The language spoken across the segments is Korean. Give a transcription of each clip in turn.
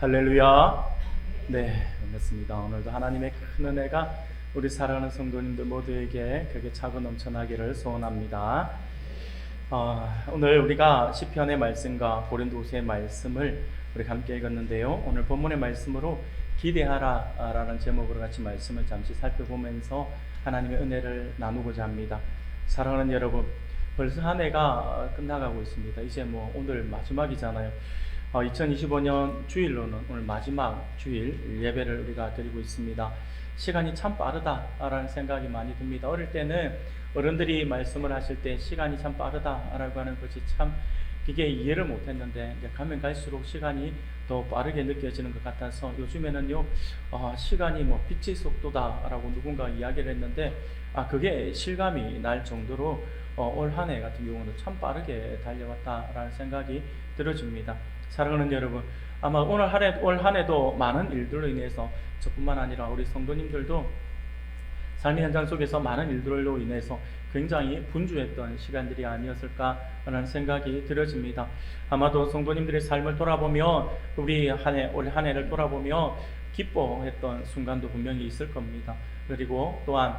할렐루야. 네, 반갑습니다. 오늘도 하나님의 큰 은혜가 우리 사랑하는 성도님들 모두에게 그렇게 차고 넘쳐나기를 소원합니다. 오늘 우리가 시편의 말씀과 고린도후서의 말씀을 우리가 함께 읽었는데요. 오늘 본문의 말씀으로 기대하라 라는 제목으로 같이 말씀을 잠시 살펴보면서 하나님의 은혜를 나누고자 합니다. 사랑하는 여러분, 벌써 한 해가 끝나가고 있습니다. 이제 오늘 마지막이잖아요. 2025년 주일로는 오늘 마지막 주일 예배를 우리가 드리고 있습니다. 시간이 참 빠르다라는 생각이 많이 듭니다. 어릴 때는 어른들이 말씀을 하실 때 시간이 참 빠르다라고 하는 것이 참 그게 이해를 못했는데 이제 가면 갈수록 시간이 더 빠르게 느껴지는 것 같아서 요즘에는요 시간이 빛의 속도다라고 누군가 이야기를 했는데 그게 실감이 날 정도로 올 한 해 같은 경우는 참 빠르게 달려왔다라는 생각이 들어집니다. 사랑하는 여러분, 아마 올 한 해도 많은 일들로 인해서 저뿐만 아니라 우리 성도님들도 삶의 현장 속에서 많은 일들로 인해서 굉장히 분주했던 시간들이 아니었을까라는 생각이 들어집니다. 아마도 성도님들의 삶을 돌아보면 우리 올 한 해를 돌아보며 기뻐했던 순간도 분명히 있을 겁니다. 그리고 또한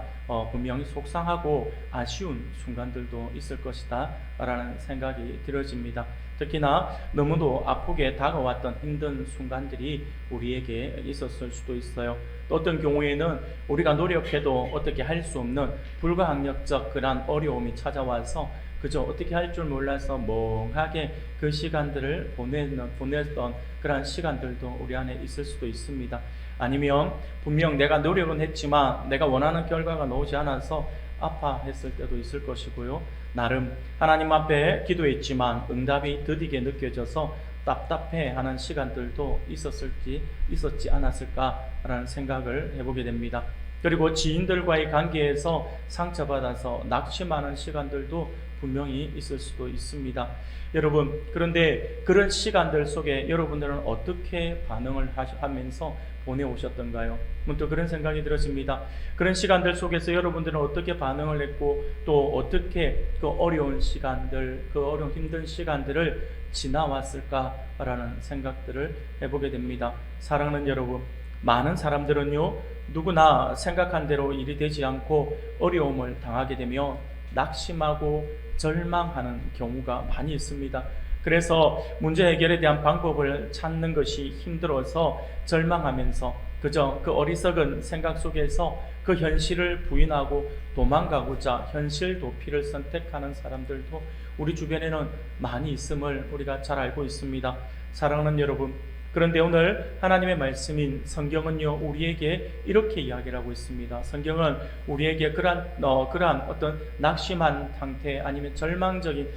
분명히 속상하고 아쉬운 순간들도 있을 것이다 라는 생각이 들어집니다. 특히나 너무도 아프게 다가왔던 힘든 순간들이 우리에게 있었을 수도 있어요. 또 어떤 경우에는 우리가 노력해도 어떻게 할 수 없는 불가항력적 그런 어려움이 찾아와서 그저 어떻게 할 줄 몰라서 멍하게 그 시간들을 보냈던 그런 시간들도 우리 안에 있을 수도 있습니다. 아니면 분명 내가 노력은 했지만 내가 원하는 결과가 나오지 않아서 아파했을 때도 있을 것이고요. 나름 하나님 앞에 기도했지만 응답이 더디게 느껴져서 답답해하는 시간들도 있었지 않았을까라는 생각을 해보게 됩니다. 그리고 지인들과의 관계에서 상처받아서 낙심하는 시간들도 분명히 있을 수도 있습니다. 여러분, 그런데 그런 시간들 속에 여러분들은 어떻게 반응을 하면서 보내오셨던가요? 문득 그런 생각이 들었습니다. 그런 시간들 속에서 여러분들은 어떻게 반응을 했고 또 어떻게 그 어려운 시간들, 그 어려운 힘든 시간들을 지나왔을까라는 생각들을 해보게 됩니다. 사랑하는 여러분, 많은 사람들은요 누구나 생각한 대로 일이 되지 않고 어려움을 당하게 되면 낙심하고 절망하는 경우가 많이 있습니다. 그래서 문제 해결에 대한 방법을 찾는 것이 힘들어서 절망하면서 그저 그 어리석은 생각 속에서 그 현실을 부인하고 도망가고자 현실 도피를 선택하는 사람들도 우리 주변에는 많이 있음을 우리가 잘 알고 있습니다. 사랑하는 여러분, 그런데 오늘 하나님의 말씀인 성경은요 우리에게 이렇게 이야기를 하고 있습니다. 성경은 우리에게 그러한 어떤 낙심한 상태 아니면 절망적인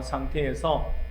상태에서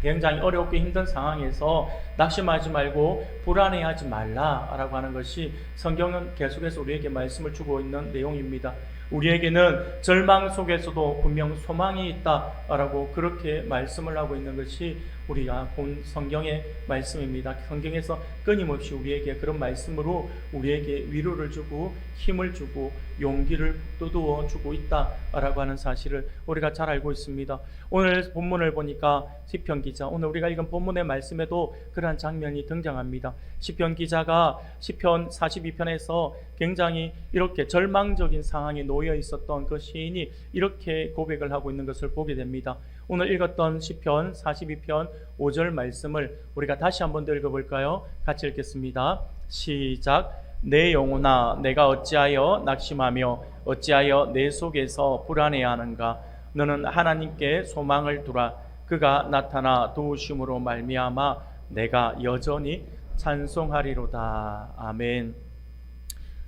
굉장히 어렵고 힘든 상황에서 낙심하지 말고 불안해하지 말라라고 하는 것이 성경은 계속해서 우리에게 말씀을 주고 있는 내용입니다. 우리에게는 절망 속에서도 분명 소망이 있다라고 그렇게 말씀을 하고 있는 것이 우리가 본 성경의 말씀입니다. 성경에서 끊임없이 우리에게 그런 말씀으로 우리에게 위로를 주고 힘을 주고 용기를 북돋워 주고 있다라고 하는 사실을 우리가 잘 알고 있습니다. 오늘 본문을 보니까 시편 기자, 오늘 우리가 읽은 본문의 말씀에도 그러한 장면이 등장합니다. 시편 기자가 시편 42편에서 굉장히 이렇게 절망적인 상황에 놓여 있었던 그 시인이 이렇게 고백을 하고 있는 것을 보게 됩니다. 오늘 읽었던 시편 42편 5절 말씀을 우리가 다시 한번 더 읽어볼까요? 같이 읽겠습니다. 시작. 내 영혼아, 내가 어찌하여 낙심하며 어찌하여 내 속에서 불안해하는가? 너는 하나님께 소망을 두라. 그가 나타나 도우심으로 말미암아 내가 여전히 찬송하리로다. 아멘.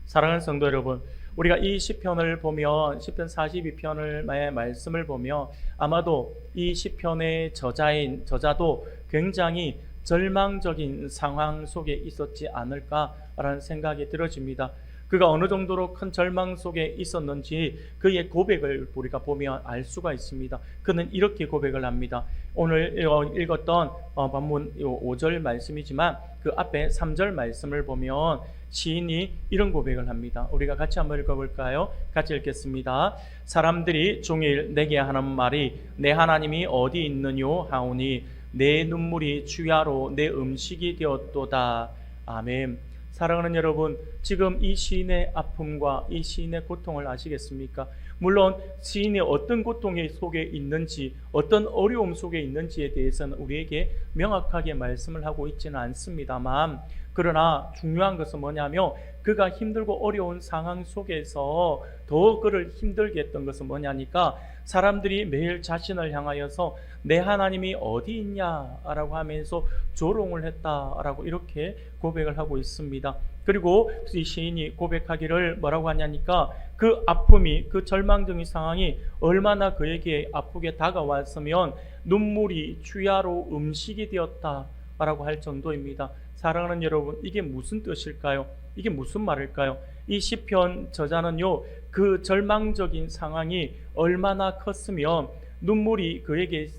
사랑하는 성도 여러분, 우리가 이 시편을 보면 시편 42편의 말씀을 보면 아마도 이 시편의 저자도 굉장히 절망적인 상황 속에 있었지 않을까라는 생각이 들어집니다. 그가 어느 정도로 큰 절망 속에 있었는지 그의 고백을 우리가 보면 알 수가 있습니다. 그는 이렇게 고백을 합니다. 오늘 읽었던 본문 5절 말씀이지만 그 앞에 3절 말씀을 보면 시인이 이런 고백을 합니다. 우리가 같이 한번 읽어볼까요? 같이 읽겠습니다. 사람들이 종일 내게 하는 말이 내 하나님이 어디 있느뇨 하오니 내 눈물이 주야로 내 음식이 되었도다. 아멘. 사랑하는 여러분, 지금 이 시인의 아픔과 이 시인의 고통을 아시겠습니까? 물론 시인이 어떤 고통 속에 있는지, 어떤 어려움 속에 있는지에 대해서는 우리에게 명확하게 말씀을 하고 있지는 않습니다만, 그러나 중요한 것은 뭐냐면 그가 힘들고 어려운 상황 속에서 더 그를 힘들게 했던 것은 뭐냐니까, 사람들이 매일 자신을 향하여서 내 하나님이 어디 있냐라고 하면서 조롱을 했다라고 이렇게 고백을 하고 있습니다. 그리고 이 시인이 고백하기를 뭐라고 하냐니까, 그 아픔이, 그 절망적인 상황이 얼마나 그에게 아프게 다가왔으면 눈물이 주야로 음식이 되었다라고 할 정도입니다. 사랑하는 여러분, 이게 무슨 뜻일까요? 이게 무슨 말일까요? 이 시편 저자는요, 그 절망적인 상황이 얼마나 컸으면 눈물이 그에게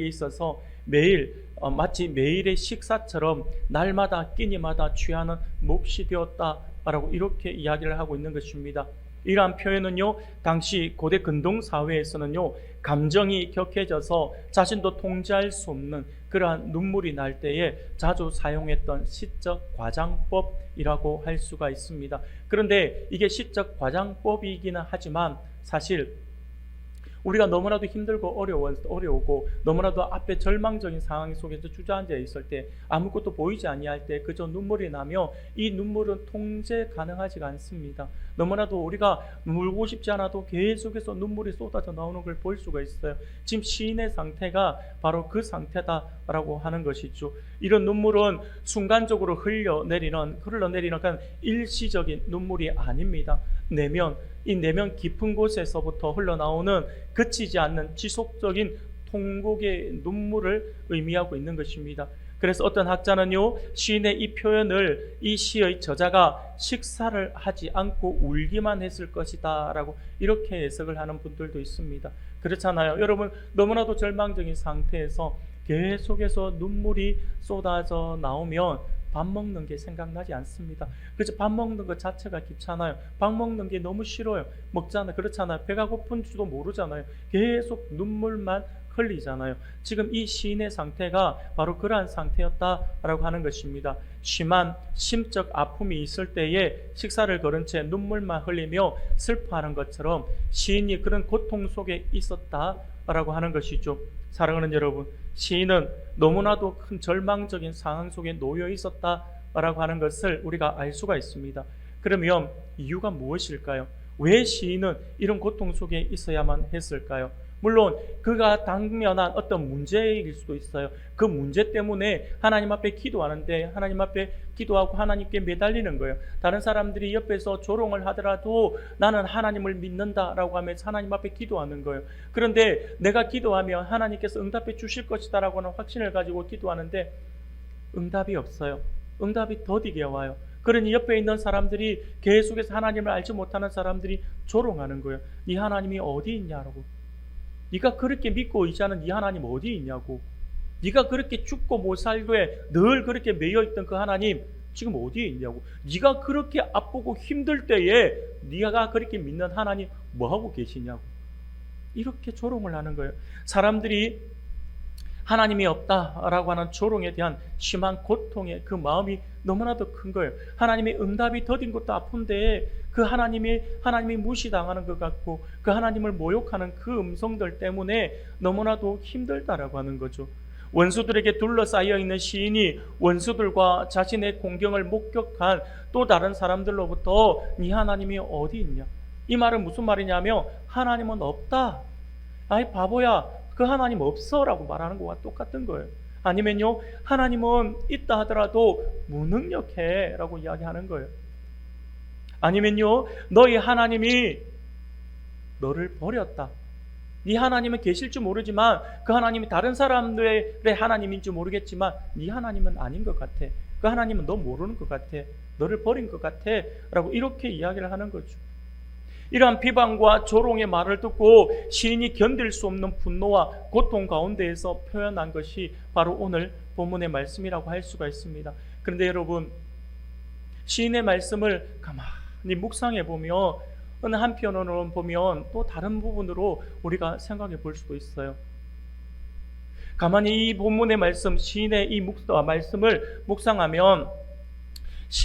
있어서 매일 마치 매일의 식사처럼 날마다 끼니마다 취하는 몫이 되었다라고 이렇게 이야기를 하고 있는 것입니다. 이러한 표현은요, 당시 고대 근동 사회에서는요, 감정이 격해져서 자신도 통제할 수 없는 그러한 눈물이 날 때에 자주 사용했던 시적 과장법이라고 할 수가 있습니다. 그런데 이게 시적 과장법이기는 하지만 사실 우리가 너무나도 힘들고 어려우고 너무나도 앞에 절망적인 상황 속에서 주저앉아 있을 때, 아무것도 보이지 아니할 때 그저 눈물이 나며 이 눈물은 통제 가능하지가 않습니다. 너무나도 우리가 울고 싶지 않아도 계속해서 눈물이 쏟아져 나오는 걸 볼 수가 있어요. 지금 시인의 상태가 바로 그 상태다라고 하는 것이죠. 이런 눈물은 순간적으로 흘러내리는 그냥 일시적인 눈물이 아닙니다. 이 내면 깊은 곳에서부터 흘러나오는 그치지 않는 지속적인 통곡의 눈물을 의미하고 있는 것입니다. 그래서 어떤 학자는요, 시인의 이 표현을 이 시의 저자가 식사를 하지 않고 울기만 했을 것이다 라고 이렇게 해석을 하는 분들도 있습니다. 그렇잖아요. 여러분, 너무나도 절망적인 상태에서 계속해서 눈물이 쏟아져 나오면 밥 먹는 게 생각나지 않습니다. 그래서 밥 먹는 것 자체가 귀찮아요. 밥 먹는 게 너무 싫어요. 먹잖아요. 그렇잖아요. 배가 고픈 줄도 모르잖아요. 계속 눈물만 흘리잖아요. 지금 이 시인의 상태가 바로 그러한 상태였다라고 하는 것입니다. 심한 심적 아픔이 있을 때에 식사를 거른 채 눈물만 흘리며 슬퍼하는 것처럼 시인이 그런 고통 속에 있었다라고 하는 것이죠. 사랑하는 여러분, 시인은 너무나도 큰 절망적인 상황 속에 놓여 있었다라고 하는 것을 우리가 알 수가 있습니다. 그러면 이유가 무엇일까요? 왜 시인은 이런 고통 속에 있어야만 했을까요? 물론 그가 당면한 어떤 문제일 수도 있어요. 그 문제 때문에 하나님 앞에 기도하는데 하나님 앞에 기도하고 하나님께 매달리는 거예요. 다른 사람들이 옆에서 조롱을 하더라도 나는 하나님을 믿는다라고 하면서 하나님 앞에 기도하는 거예요. 그런데 내가 기도하면 하나님께서 응답해 주실 것이다라고 하는 확신을 가지고 기도하는데 응답이 없어요. 응답이 더디게 와요. 그러니 옆에 있는 사람들이 계속해서 하나님을 알지 못하는 사람들이 조롱하는 거예요. 네 하나님이 어디 있냐라고. 네가 그렇게 믿고 의지하는 네 하나님 어디 있냐고. 네가 그렇게 죽고 못 살고에 늘 그렇게 매여있던 그 하나님 지금 어디에 있냐고. 네가 그렇게 아프고 힘들 때에 네가 그렇게 믿는 하나님 뭐하고 계시냐고. 이렇게 조롱을 하는 거예요. 사람들이 하나님이 없다라고 하는 조롱에 대한 심한 고통의 그 마음이 너무나도 큰 거예요. 하나님의 응답이 더딘 것도 아픈데 그 하나님이 무시당하는 것 같고 그 하나님을 모욕하는 그 음성들 때문에 너무나도 힘들다라고 하는 거죠. 원수들에게 둘러싸여 있는 시인이 원수들과 자신의 공경을 목격한 또 다른 사람들로부터 네 하나님이 어디 있냐? 이 말은 무슨 말이냐면 하나님은 없다. 아이 바보야, 그 하나님 없어 라고 말하는 것과 똑같은 거예요. 아니면요, 하나님은 있다 하더라도 무능력해 라고 이야기하는 거예요. 아니면요, 너희 하나님이 너를 버렸다. 네 하나님은 계실지 모르지만 그 하나님이 다른 사람들의 하나님인지 모르겠지만 네 하나님은 아닌 것 같아. 그 하나님은 너 모르는 것 같아. 너를 버린 것 같아 라고 이렇게 이야기를 하는 거죠. 이러한 비방과 조롱의 말을 듣고 시인이 견딜 수 없는 분노와 고통 가운데에서 표현한 것이 바로 오늘 본문의 말씀이라고 할 수가 있습니다. 그런데 여러분, 시인의 말씀을 가만히 묵상해 보면 어느 한편으로는 보면 또 다른 부분으로 우리가 생각해 볼 수도 있어요. 가만히 이 본문의 말씀, 시인의 이 말씀을 묵상하면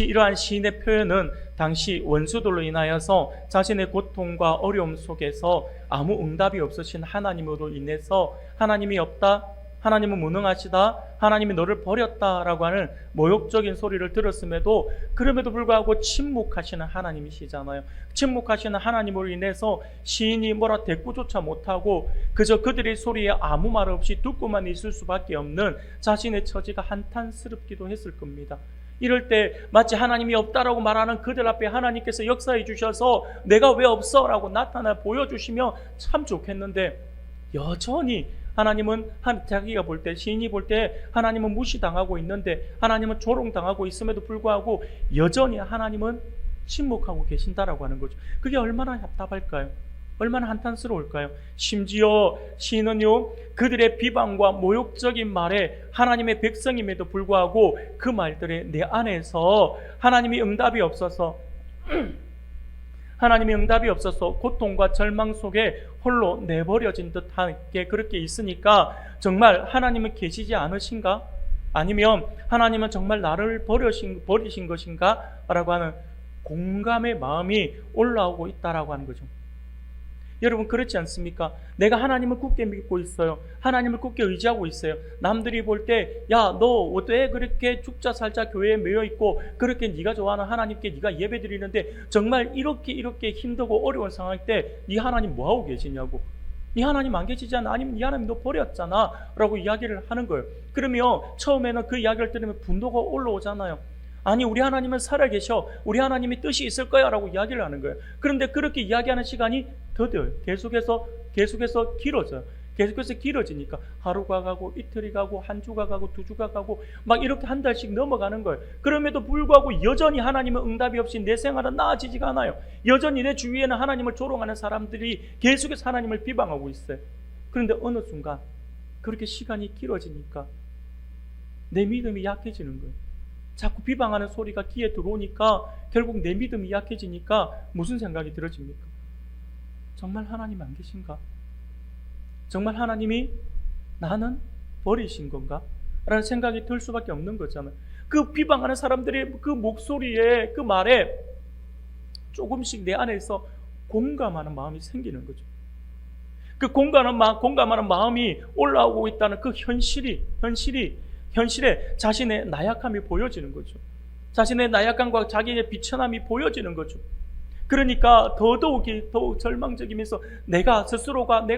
이러한 시인의 표현은 당시 원수들로 인하여서 자신의 고통과 어려움 속에서 아무 응답이 없으신 하나님으로 인해서 하나님이 없다, 하나님은 무능하시다, 하나님이 너를 버렸다라고 하는 모욕적인 소리를 들었음에도 그럼에도 불구하고 침묵하시는 하나님이시잖아요. 침묵하시는 하나님으로 인해서 시인이 뭐라 대꾸조차 못하고 그저 그들의 소리에 아무 말 없이 듣고만 있을 수밖에 없는 자신의 처지가 한탄스럽기도 했을 겁니다. 이럴 때 마치 하나님이 없다라고 말하는 그들 앞에 하나님께서 역사해 주셔서 내가 왜 없어? 라고 나타나 보여주시면 참 좋겠는데 여전히 하나님은 자기가 볼 때, 시인이 볼 때 하나님은 무시당하고 있는데, 하나님은 조롱당하고 있음에도 불구하고 여전히 하나님은 침묵하고 계신다라고 하는 거죠. 그게 얼마나 답답할까요? 얼마나 한탄스러울까요? 심지어 시인은요, 그들의 비방과 모욕적인 말에 하나님의 백성임에도 불구하고 그 말들에 내 안에서 하나님이 응답이 없어서 고통과 절망 속에 홀로 내버려진 듯하게 그렇게 있으니까 정말 하나님은 계시지 않으신가? 아니면 하나님은 정말 나를 버리신 것인가? 라고 하는 공감의 마음이 올라오고 있다라고 하는 거죠. 여러분 그렇지 않습니까? 내가 하나님을 굳게 믿고 있어요. 하나님을 굳게 의지하고 있어요. 남들이 볼 때 야, 너 왜 그렇게 죽자 살자 교회에 매여 있고 그렇게 네가 좋아하는 하나님께 네가 예배 드리는데 정말 이렇게 힘들고 어려운 상황 때 네 하나님 뭐하고 계시냐고. 네 하나님 안 계시지 않아? 아니면 네 하나님 너 버렸잖아 라고 이야기를 하는 거예요. 그러면 처음에는 그 이야기를 들으면 분노가 올라오잖아요. 아니 우리 하나님은 살아계셔, 우리 하나님이 뜻이 있을 거야 라고 이야기를 하는 거예요. 그런데 그렇게 이야기하는 시간이 더뎌요. 계속해서 길어져요. 계속해서 길어지니까 하루가 가고 이틀이 가고 한 주가 가고 두 주가 가고 막 이렇게 한 달씩 넘어가는 거예요. 그럼에도 불구하고 여전히 하나님은 응답이 없이 내 생활은 나아지지가 않아요. 여전히 내 주위에는 하나님을 조롱하는 사람들이 계속해서 하나님을 비방하고 있어요. 그런데 어느 순간 그렇게 시간이 길어지니까 내 믿음이 약해지는 거예요. 자꾸 비방하는 소리가 귀에 들어오니까 결국 내 믿음이 약해지니까 무슨 생각이 들어집니까? 정말 하나님 안 계신가? 정말 하나님이 나는 버리신 건가? 라는 생각이 들 수밖에 없는 거잖아요. 그 비방하는 사람들의 그 목소리에 그 말에 조금씩 내 안에서 공감하는 마음이 생기는 거죠. 그 공감하는 마음이 올라오고 있다는 그 현실에 자신의 나약함이 보여지는 거죠. 자신의 나약함과 자기의 비천함이 보여지는 거죠. 그러니까 더더욱 절망적이면서 내가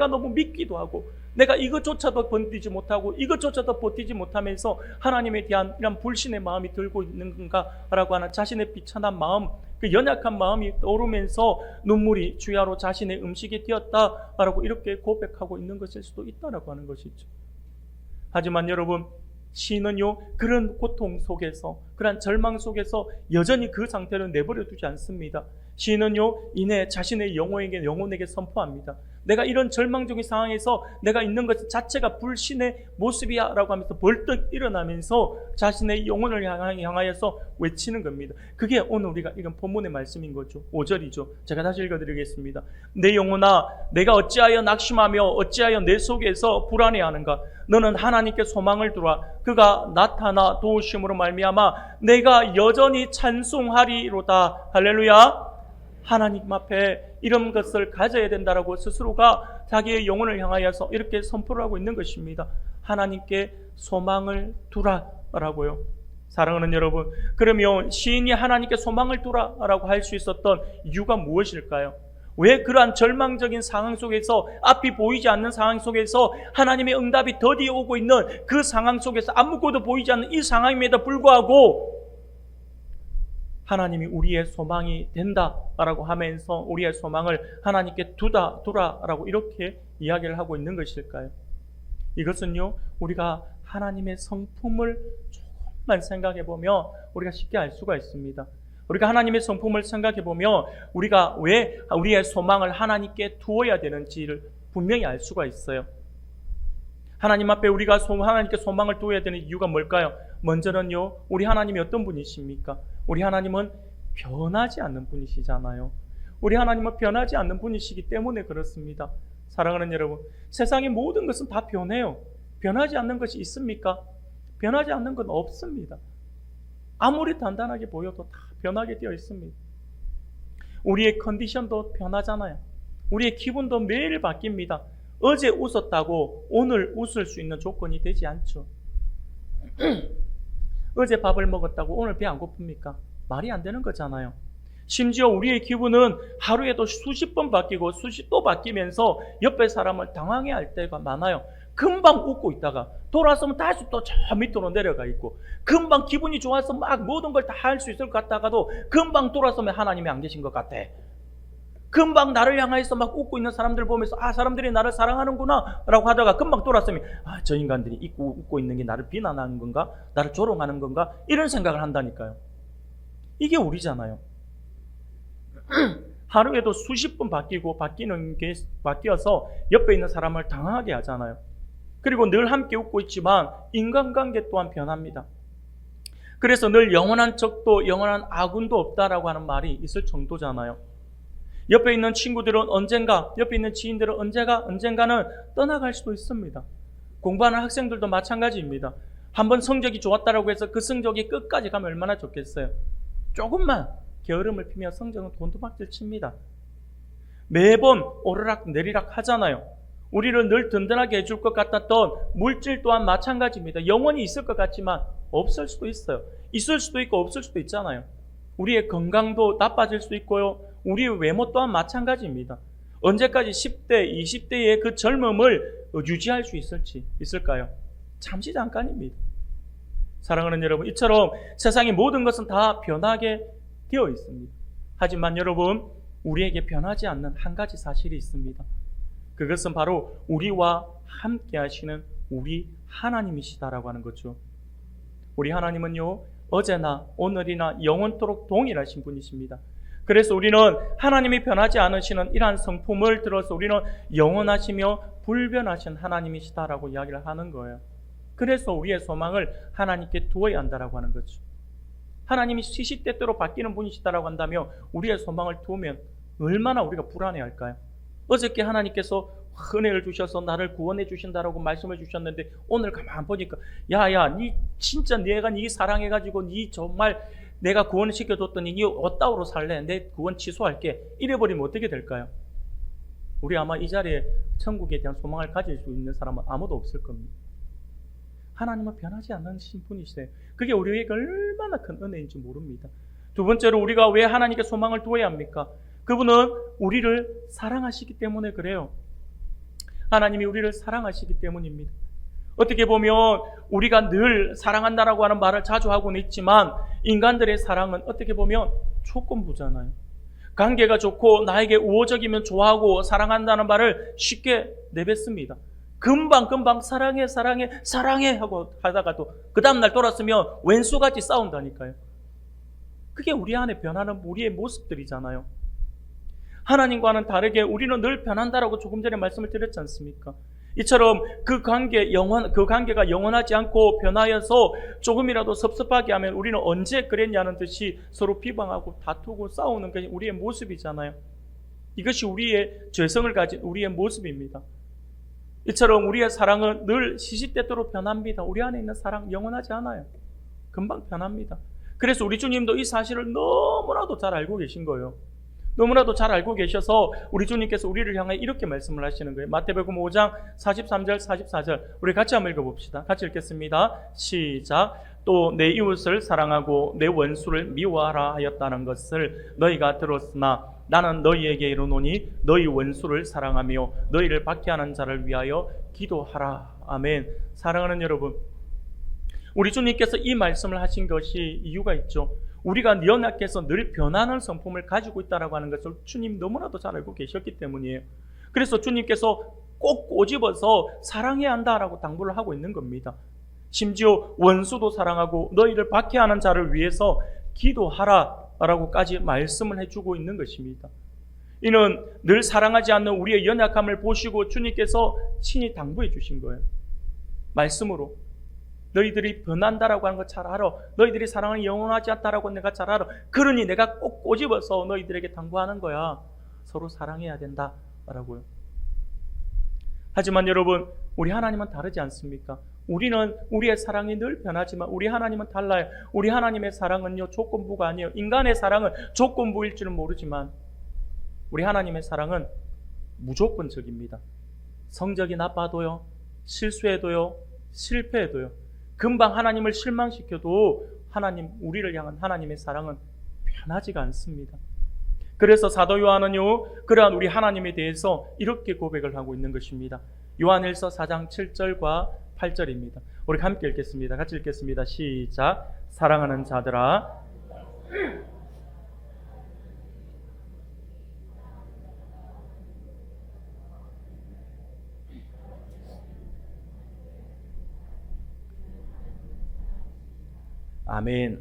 너무 믿기도 하고 내가 이것조차도 버티지 못하고 이것조차도 버티지 못하면서 하나님에 대한 이런 불신의 마음이 들고 있는 건가라고 하는 자신의 비천한 마음, 그 연약한 마음이 떠오르면서 눈물이 주야로 자신의 음식이 되었다라고 이렇게 고백하고 있는 것일 수도 있다라고 하는 것이죠. 하지만 여러분, 시인은요, 그런 고통 속에서, 그런 절망 속에서 여전히 그 상태를 내버려 두지 않습니다. 시인은요, 이내 자신의 영혼에게 선포합니다. 내가 이런 절망적인 상황에서 내가 있는 것 자체가 불신의 모습이야 라고 하면서 벌떡 일어나면서 자신의 영혼을 향하여서 외치는 겁니다. 그게 오늘 우리가 읽은 본문의 말씀인 거죠. 5절이죠. 제가 다시 읽어드리겠습니다. 내 영혼아, 내가 어찌하여 낙심하며 어찌하여 내 속에서 불안해하는가? 너는 하나님께 소망을 두라. 그가 나타나 도우심으로 말미암아 내가 여전히 찬송하리로다. 할렐루야. 하나님 앞에 이런 것을 가져야 된다라고 스스로가 자기의 영혼을 향하여서 이렇게 선포를 하고 있는 것입니다. 하나님께 소망을 두라라고요. 사랑하는 여러분, 그러면 시인이 하나님께 소망을 두라라고 할 수 있었던 이유가 무엇일까요? 왜 그러한 절망적인 상황 속에서, 앞이 보이지 않는 상황 속에서 하나님의 응답이 더디 오고 있는 그 상황 속에서 아무것도 보이지 않는 이 상황임에도 불구하고 하나님이 우리의 소망이 된다라고 하면서 우리의 소망을 하나님께 두라라고 이렇게 이야기를 하고 있는 것일까요? 이것은요, 우리가 하나님의 성품을 조금만 생각해 보면 우리가 쉽게 알 수가 있습니다. 우리가 하나님의 성품을 생각해 보면 우리가 왜 우리의 소망을 하나님께 두어야 되는지를 분명히 알 수가 있어요. 하나님 앞에 우리가 하나님께 소망을 두어야 되는 이유가 뭘까요? 먼저는요, 우리 하나님이 어떤 분이십니까? 우리 하나님은 변하지 않는 분이시잖아요. 우리 하나님은 변하지 않는 분이시기 때문에 그렇습니다. 사랑하는 여러분, 세상의 모든 것은 다 변해요. 변하지 않는 것이 있습니까? 변하지 않는 건 없습니다. 아무리 단단하게 보여도 다 변하게 되어 있습니다. 우리의 컨디션도 변하잖아요. 우리의 기분도 매일 바뀝니다. 어제 웃었다고 오늘 웃을 수 있는 조건이 되지 않죠. 어제 밥을 먹었다고 오늘 배 안 고픕니까? 말이 안 되는 거잖아요. 심지어 우리의 기분은 하루에도 수십 번 바뀌고 수십 또 바뀌면서 옆에 사람을 당황해 할 때가 많아요. 금방 웃고 있다가 돌아서면 다시 또 저 밑으로 내려가 있고, 금방 기분이 좋아서 막 모든 걸 다 할 수 있을 것 같다가도 금방 돌아서면 하나님이 안 계신 것 같아. 금방 나를 향해서 막 웃고 있는 사람들 보면서 사람들이 나를 사랑하는구나 라고 하다가 금방 돌아서면 저 인간들이 웃고 있는 게 나를 비난하는 건가? 나를 조롱하는 건가? 이런 생각을 한다니까요. 이게 우리잖아요. 하루에도 수십 번 바뀌는 게 바뀌어서 옆에 있는 사람을 당황하게 하잖아요. 그리고 늘 함께 웃고 있지만 인간관계 또한 변합니다. 그래서 늘 영원한 적도 영원한 아군도 없다라고 하는 말이 있을 정도잖아요. 옆에 있는 친구들은 언젠가, 옆에 있는 지인들은 언젠가는 떠나갈 수도 있습니다. 공부하는 학생들도 마찬가지입니다. 한번 성적이 좋았다라고 해서 그 성적이 끝까지 가면 얼마나 좋겠어요. 조금만 게으름을 피며 성적은 돈두박질 칩니다. 매번 오르락 내리락 하잖아요. 우리를 늘 든든하게 해줄 것 같았던 물질 또한 마찬가지입니다. 영원히 있을 것 같지만 없을 수도 있어요. 있을 수도 있고 없을 수도 있잖아요. 우리의 건강도 나빠질 수 있고요. 우리의 외모 또한 마찬가지입니다. 언제까지 10대, 20대의 그 젊음을 유지할 수 있을까요? 잠시 잠깐입니다. 사랑하는 여러분, 이처럼 세상의 모든 것은 다 변하게 되어 있습니다. 하지만 여러분, 우리에게 변하지 않는 한 가지 사실이 있습니다. 그것은 바로 우리와 함께 하시는 우리 하나님이시다라고 하는 거죠. 우리 하나님은요, 어제나 오늘이나 영원토록 동일하신 분이십니다. 그래서 우리는 하나님이 변하지 않으시는 이러한 성품을 들어서 우리는 영원하시며 불변하신 하나님이시다라고 이야기를 하는 거예요. 그래서 우리의 소망을 하나님께 두어야 한다라고 하는 거죠. 하나님이 시시때때로 바뀌는 분이시다라고 한다면 우리의 소망을 두면 얼마나 우리가 불안해할까요? 어저께 하나님께서 은혜를 주셔서 나를 구원해 주신다라고 말씀해 주셨는데 오늘 가만 보니까 야야 니 진짜 내가 니 사랑해가지고 니 정말 내가 구원을 시켜줬더니 니 어따오로 살래? 내 구원 취소할게. 이래버리면 어떻게 될까요? 우리 아마 이 자리에 천국에 대한 소망을 가질 수 있는 사람은 아무도 없을 겁니다. 하나님은 변하지 않는 분이시세요. 그게 우리에게 얼마나 큰 은혜인지 모릅니다. 두 번째로 우리가 왜 하나님께 소망을 두어야 합니까? 그분은 우리를 사랑하시기 때문에 그래요. 하나님이 우리를 사랑하시기 때문입니다. 어떻게 보면 우리가 늘 사랑한다라고 하는 말을 자주 하고는 있지만 인간들의 사랑은 어떻게 보면 조건부잖아요. 관계가 좋고 나에게 우호적이면 좋아하고 사랑한다는 말을 쉽게 내뱉습니다. 금방 사랑해 하고 하다가도 그 다음날 돌았으면 왼수같이 싸운다니까요. 그게 우리 안에 변하는 우리의 모습들이잖아요. 하나님과는 다르게 우리는 늘 변한다라고 조금 전에 말씀을 드렸지 않습니까? 이처럼 그 관계가 영원하지 않고 변하여서 조금이라도 섭섭하게 하면 우리는 언제 그랬냐는 듯이 서로 비방하고 다투고 싸우는 게 우리의 모습이잖아요. 이것이 우리의 죄성을 가진 우리의 모습입니다. 이처럼 우리의 사랑은 늘 시시때때로 변합니다. 우리 안에 있는 사랑 영원하지 않아요. 금방 변합니다. 그래서 우리 주님도 이 사실을 너무나도 잘 알고 계신 거예요. 너무나도 잘 알고 계셔서 우리 주님께서 우리를 향해 이렇게 말씀을 하시는 거예요. 마태복음 5장 43절 44절 우리 같이 한번 읽어봅시다. 같이 읽겠습니다. 시작. 또 내 이웃을 사랑하고 내 원수를 미워하라 하였다는 것을 너희가 들었으나 나는 너희에게 이르노니 너희 원수를 사랑하며 너희를 박해하는 자를 위하여 기도하라. 아멘. 사랑하는 여러분, 우리 주님께서 이 말씀을 하신 것이 이유가 있죠. 우리가 연약해서 늘 변하는 성품을 가지고 있다고 하는 것을 주님 너무나도 잘 알고 계셨기 때문이에요. 그래서 주님께서 꼭 꼬집어서 사랑해야 한다라고 당부를 하고 있는 겁니다. 심지어 원수도 사랑하고 너희를 박해하는 자를 위해서 기도하라라고까지 말씀을 해주고 있는 것입니다. 이는 늘 사랑하지 않는 우리의 연약함을 보시고 주님께서 친히 당부해 주신 거예요. 말씀으로. 너희들이 변한다라고 하는 거 잘 알아. 너희들이 사랑은 영원하지 않다라고 내가 잘 알아. 그러니 내가 꼭 꼬집어서 너희들에게 당부하는 거야. 서로 사랑해야 된다라고요. 하지만 여러분, 우리 하나님은 다르지 않습니까? 우리는 우리의 사랑이 늘 변하지만 우리 하나님은 달라요. 우리 하나님의 사랑은요, 조건부가 아니에요. 인간의 사랑은 조건부일 줄은 모르지만 우리 하나님의 사랑은 무조건적입니다. 성적이 나빠도요, 실수해도요, 실패해도요, 금방 하나님을 실망시켜도 하나님, 우리를 향한 하나님의 사랑은 변하지가 않습니다. 그래서 사도 요한은요, 그러한 우리 하나님에 대해서 이렇게 고백을 하고 있는 것입니다. 요한일서 4장 7절과 8절입니다. 우리 함께 읽겠습니다. 같이 읽겠습니다. 시작. 사랑하는 자들아, 아멘.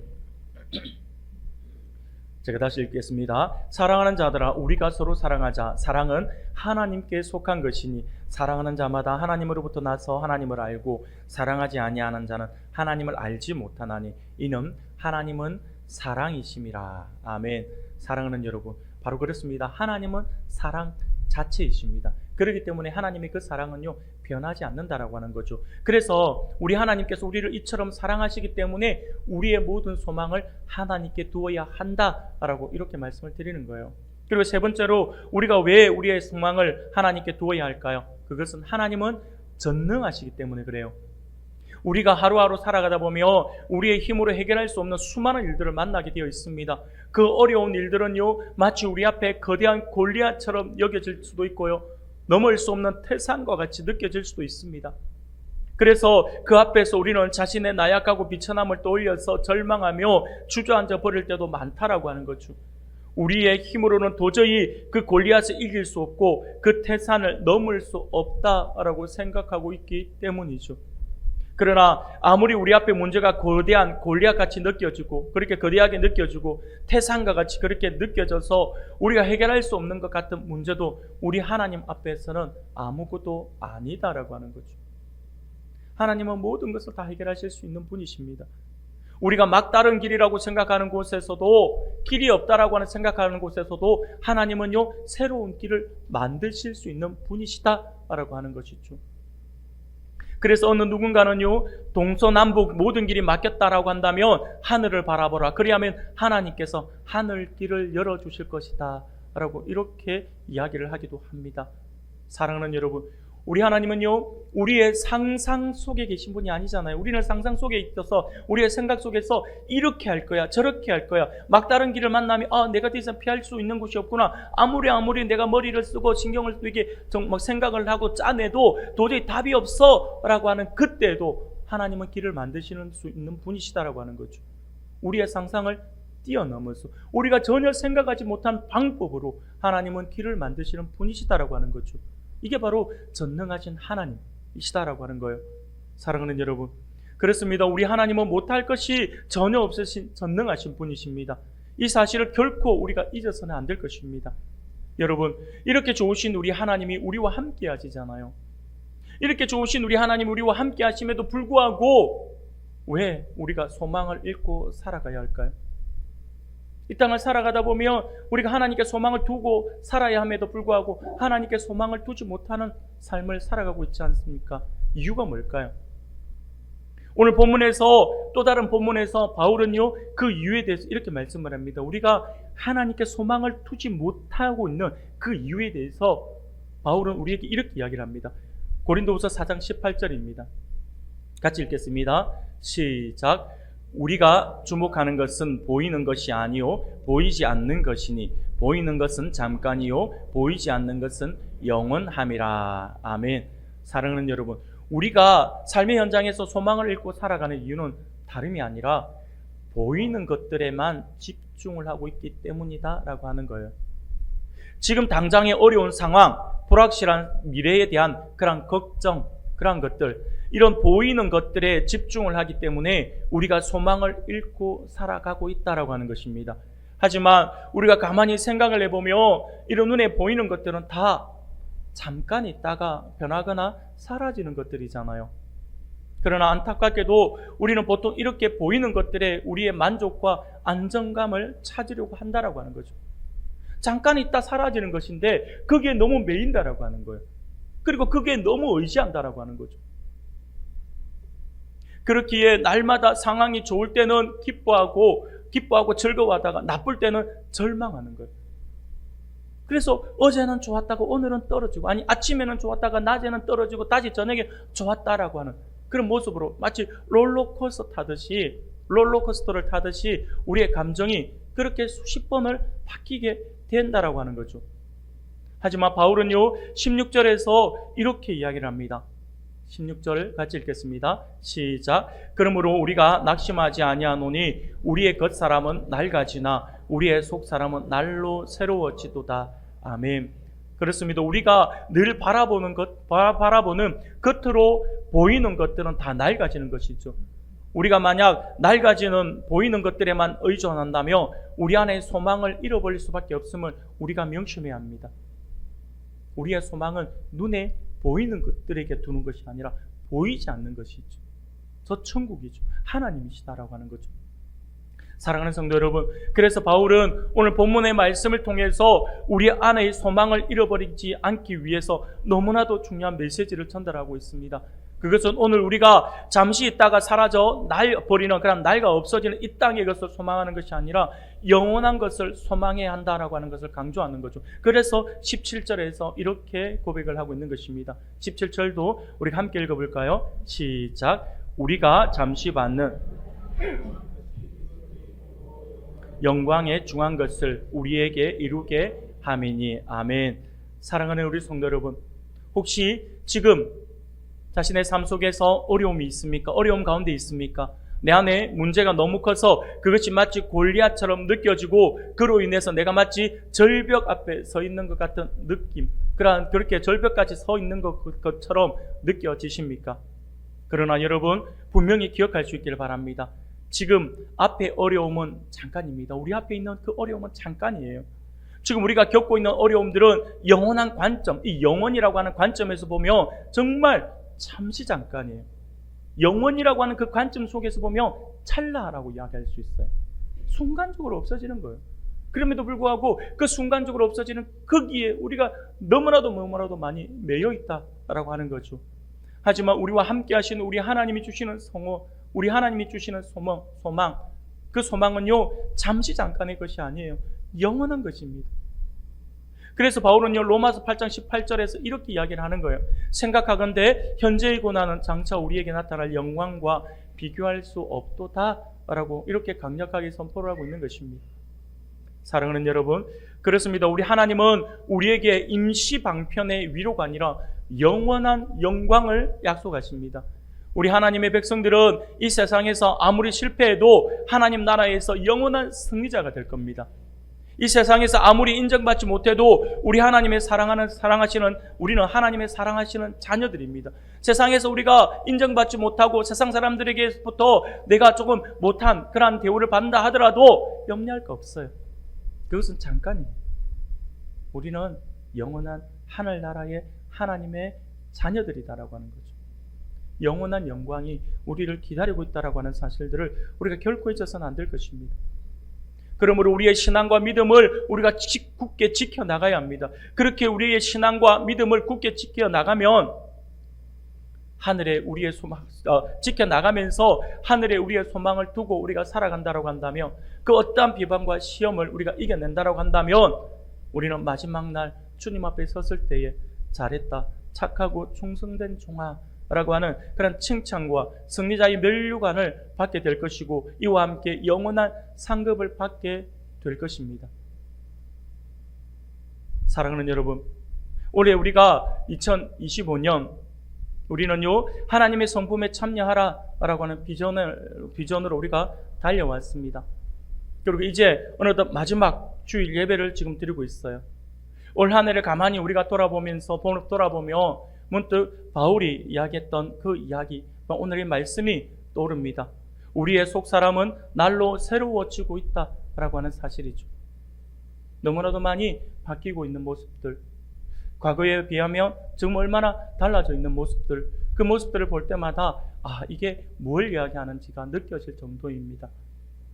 제가 다시 읽겠습니다. 사랑하는 자들아, 우리가 서로 사랑하자. 사랑은 하나님께 속한 것이니 사랑하는 자마다 하나님으로부터 나서 하나님을 알고 사랑하지 아니하는 자는 하나님을 알지 못하나니 이는 하나님은 사랑이심이라. 아멘. 사랑하는 여러분, 바로 그렇습니다. 하나님은 사랑 자체이십니다. 그렇기 때문에 하나님의 그 사랑은요, 변하지 않는다라고 하는 거죠. 그래서 우리 하나님께서 우리를 이처럼 사랑하시기 때문에 우리의 모든 소망을 하나님께 두어야 한다라고 이렇게 말씀을 드리는 거예요. 그리고 세 번째로 우리가 왜 우리의 소망을 하나님께 두어야 할까요? 그것은 하나님은 전능하시기 때문에 그래요. 우리가 하루하루 살아가다 보면 우리의 힘으로 해결할 수 없는 수많은 일들을 만나게 되어 있습니다. 그 어려운 일들은요, 마치 우리 앞에 거대한 골리앗처럼 여겨질 수도 있고요, 넘을 수 없는 태산과 같이 느껴질 수도 있습니다. 그래서 그 앞에서 우리는 자신의 나약하고 비천함을 떠올려서 절망하며 주저앉아 버릴 때도 많다라고 하는 거죠. 우리의 힘으로는 도저히 그 골리앗을 이길 수 없고 그 태산을 넘을 수 없다라고 생각하고 있기 때문이죠. 그러나 아무리 우리 앞에 문제가 거대한 골리앗같이 느껴지고 그렇게 거대하게 느껴지고 태산과 같이 그렇게 느껴져서 우리가 해결할 수 없는 것 같은 문제도 우리 하나님 앞에서는 아무것도 아니다라고 하는 거죠. 하나님은 모든 것을 다 해결하실 수 있는 분이십니다. 우리가 막다른 길이라고 생각하는 곳에서도, 길이 없다라고 하는 생각하는 곳에서도 하나님은요, 새로운 길을 만드실 수 있는 분이시다라고 하는 것이죠. 그래서 어느 누군가는요, 동서남북 모든 길이 막혔다라고 한다면 하늘을 바라보라. 그리하면 하나님께서 하늘 길을 열어주실 것이다 라고 이렇게 이야기를 하기도 합니다. 사랑하는 여러분, 우리 하나님은요, 우리의 상상 속에 계신 분이 아니잖아요. 우리는 상상 속에 있어서 우리의 생각 속에서 이렇게 할 거야, 저렇게 할 거야, 막다른 길을 만나면 내가 더 이상 피할 수 있는 곳이 없구나, 아무리 내가 머리를 쓰고 신경을 쓰고 이게 막 생각을 하고 짜내도 도저히 답이 없어 라고 하는 그때도 하나님은 길을 만드시는 수 있는 분이시다라고 하는 거죠. 우리의 상상을 뛰어넘어서 우리가 전혀 생각하지 못한 방법으로 하나님은 길을 만드시는 분이시다라고 하는 거죠. 이게 바로 전능하신 하나님이시다라고 하는 거예요. 사랑하는 여러분, 그렇습니다. 우리 하나님은 못할 것이 전혀 없으신 전능하신 분이십니다. 이 사실을 결코 우리가 잊어서는 안 될 것입니다. 여러분, 이렇게 좋으신 우리 하나님이 우리와 함께 하시잖아요. 이렇게 좋으신 우리 하나님이 우리와 함께 하심에도 불구하고 왜 우리가 소망을 잃고 살아가야 할까요? 이 땅을 살아가다 보면 우리가 하나님께 소망을 두고 살아야 함에도 불구하고 하나님께 소망을 두지 못하는 삶을 살아가고 있지 않습니까? 이유가 뭘까요? 오늘 본문에서, 또 다른 본문에서 바울은요, 그 이유에 대해서 이렇게 말씀을 합니다. 우리가 하나님께 소망을 두지 못하고 있는 그 이유에 대해서 바울은 우리에게 이렇게 이야기를 합니다. 고린도후서 4장 18절입니다. 같이 읽겠습니다. 시작. 우리가 주목하는 것은 보이는 것이 아니요 보이지 않는 것이니 보이는 것은 잠깐이요 보이지 않는 것은 영원함이라. 아멘. 사랑하는 여러분, 우리가 삶의 현장에서 소망을 잃고 살아가는 이유는 다름이 아니라 보이는 것들에만 집중을 하고 있기 때문이다 라고 하는 거예요. 지금 당장의 어려운 상황, 불확실한 미래에 대한 그런 걱정, 그런 것들, 이런 보이는 것들에 집중을 하기 때문에 우리가 소망을 잃고 살아가고 있다라고 하는 것입니다. 하지만 우리가 가만히 생각을 해보면 이런 눈에 보이는 것들은 다 잠깐 있다가 변하거나 사라지는 것들이잖아요. 그러나 안타깝게도 우리는 보통 이렇게 보이는 것들에 우리의 만족과 안정감을 찾으려고 한다라고 하는 거죠. 잠깐 있다 사라지는 것인데 거기에 너무 매인다라고 하는 거예요. 그리고 그게 너무 의지한다라고 하는 거죠. 그렇기에 날마다 상황이 좋을 때는 기뻐하고 즐거워하다가 나쁠 때는 절망하는 거예요. 그래서 어제는 좋았다가 오늘은 떨어지고, 아니 아침에는 좋았다가 낮에는 떨어지고 다시 저녁에 좋았다라고 하는 그런 모습으로 마치 롤러코스터를 타듯이 우리의 감정이 그렇게 수십 번을 바뀌게 된다라고 하는 거죠. 하지만 바울은요 16절에서 이렇게 이야기를 합니다. 16절 같이 읽겠습니다. 시작. 그러므로 우리가 낙심하지 아니하노니 우리의 겉사람은 낡아지나 우리의 속사람은 날로 새로워지도다. 아멘. 그렇습니다. 우리가 늘 바라보는 겉으로 보이는 것들은 다 낡아지는 것이죠. 우리가 만약 낡아지는 보이는 것들에만 의존한다면 우리 안에 소망을 잃어버릴 수밖에 없음을 우리가 명심해야 합니다. 우리의 소망은 눈에 보이는 것들에게 두는 것이 아니라 보이지 않는 것이죠. 저 천국이죠. 하나님이시다라고 하는 거죠. 사랑하는 성도 여러분, 그래서 바울은 오늘 본문의 말씀을 통해서 우리 안의 소망을 잃어버리지 않기 위해서 너무나도 중요한 메시지를 전달하고 있습니다. 그것은 오늘 우리가 잠시 있다가 사라져 버리는 그런 낡아 없어지는 이 땅의 것을 소망하는 것이 아니라 영원한 것을 소망해야 한다라고 하는 것을 강조하는 거죠. 그래서 17절에서 이렇게 고백을 하고 있는 것입니다. 17절도 우리가 함께 읽어볼까요? 시작. 우리가 잠시 받는 영광의 중한 것을 우리에게 이루게 함이니. 아멘. 사랑하는 우리 성도 여러분, 혹시 지금 자신의 삶 속에서 어려움이 있습니까? 어려움 가운데 있습니까? 내 안에 문제가 너무 커서 그것이 마치 골리앗처럼 느껴지고 그로 인해서 내가 마치 절벽 앞에 서 있는 것 같은 느낌, 그렇게 절벽까지 서 있는 것처럼 느껴지십니까? 그러나 여러분 분명히 기억할 수 있기를 바랍니다. 지금 앞에 어려움은 잠깐입니다. 우리 앞에 있는 그 어려움은 잠깐이에요. 지금 우리가 겪고 있는 어려움들은 영원한 관점, 이 영원이라고 하는 관점에서 보면 정말 잠시 잠깐이에요. 영원이라고 하는 그 관점 속에서 보면 찰나라고 이야기할 수 있어요. 순간적으로 없어지는 거예요. 그럼에도 불구하고 그 순간적으로 없어지는 거기에 우리가 너무나도 많이 매여 있다라고 하는 거죠. 하지만 우리와 함께 하시는 우리 하나님이 주시는 우리 하나님이 주시는 소망, 그 소망은요 잠시 잠깐의 것이 아니에요. 영원한 것입니다. 그래서 바울은요 로마서 8장 18절에서 이렇게 이야기를 하는 거예요. 생각하건대 현재의 고난은 장차 우리에게 나타날 영광과 비교할 수 없도다 라고 이렇게 강력하게 선포를 하고 있는 것입니다. 사랑하는 여러분, 그렇습니다. 우리 하나님은 우리에게 임시 방편의 위로가 아니라 영원한 영광을 약속하십니다. 우리 하나님의 백성들은 이 세상에서 아무리 실패해도 하나님 나라에서 영원한 승리자가 될 겁니다. 이 세상에서 아무리 인정받지 못해도 우리 하나님의 우리는 하나님의 사랑하시는 자녀들입니다. 세상에서 우리가 인정받지 못하고 세상 사람들에게부터 내가 조금 못한 그러한 대우를 받는다 하더라도 염려할 거 없어요. 그것은 잠깐이에요. 우리는 영원한 하늘나라의 하나님의 자녀들이다라고 하는 거죠. 영원한 영광이 우리를 기다리고 있다라고 하는 사실들을 우리가 결코 잊어서는 안 될 것입니다. 그러므로 우리의 신앙과 믿음을 우리가 굳게 지켜나가야 합니다. 그렇게 우리의 신앙과 믿음을 굳게 지켜나가면 하늘에 우리의 지켜나가면서 하늘에 우리의 소망을 두고 우리가 살아간다라고 한다면, 그 어떠한 비방과 시험을 우리가 이겨낸다라고 한다면 우리는 마지막 날 주님 앞에 섰을 때에 잘했다, 착하고 충성된 종아 라고 하는 그런 칭찬과 승리자의 면류관을 받게 될 것이고, 이와 함께 영원한 상급을 받게 될 것입니다. 사랑하는 여러분, 올해 우리가 2025년 우리는요 하나님의 성품에 참여하라 라고 하는 비전으로 우리가 달려왔습니다. 그리고 이제 어느덧 마지막 주일 예배를 지금 드리고 있어요. 올 한 해를 가만히 우리가 돌아보면 문득 바울이 이야기했던 그 이야기, 오늘의 말씀이 떠오릅니다. 우리의 속사람은 날로 새로워지고 있다라고 하는 사실이죠. 너무나도 많이 바뀌고 있는 모습들, 과거에 비하면 지금 얼마나 달라져 있는 모습들, 그 모습들을 볼 때마다 이게 뭘 이야기하는지가 느껴질 정도입니다.